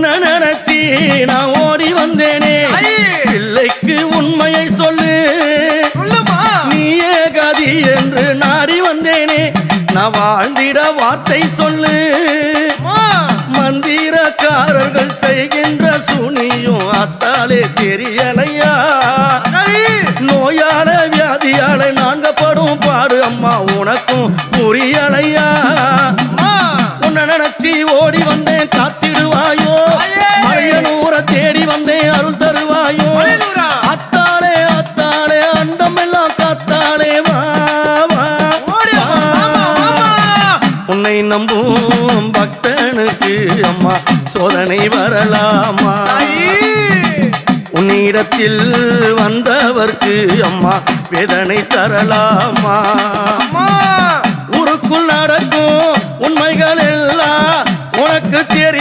உன்னை நினைச்சி நான் ஓடி வந்தேனே பிள்ளைக்கு உண்மையை சொல்லு நீயே கதி என்று நாடி வந்தேனே நான் வாழ்ந்திட வார்த்தை சொல்லு மந்திரக்காரர்கள் செய்கின்ற சுனியும் அத்தாலே தெரியலையா நோயால வியாதியால நாங்கப்படும் பாடு அம்மா உனக்கும் புரியலையா உன்னை நினைச்சி ஓடி வந்தேன் காத்திடுவாயோ மலையனூர தேடி வந்தேன் அருள் தருவாயோ அத்தாளே அத்தாளே அண்டம் எல்லாம் காத்தாளே வா உன்னை நம்பும் பக்தனுக்கு அம்மா சோதனை வரலாமா உன்னிடத்தில் வந்தவர்க்கு அம்மா வேதனை தரலாமா ஊருக்குள் நடக்கும் உண்மைகள் எல்லாம் உனக்கு தெரியும்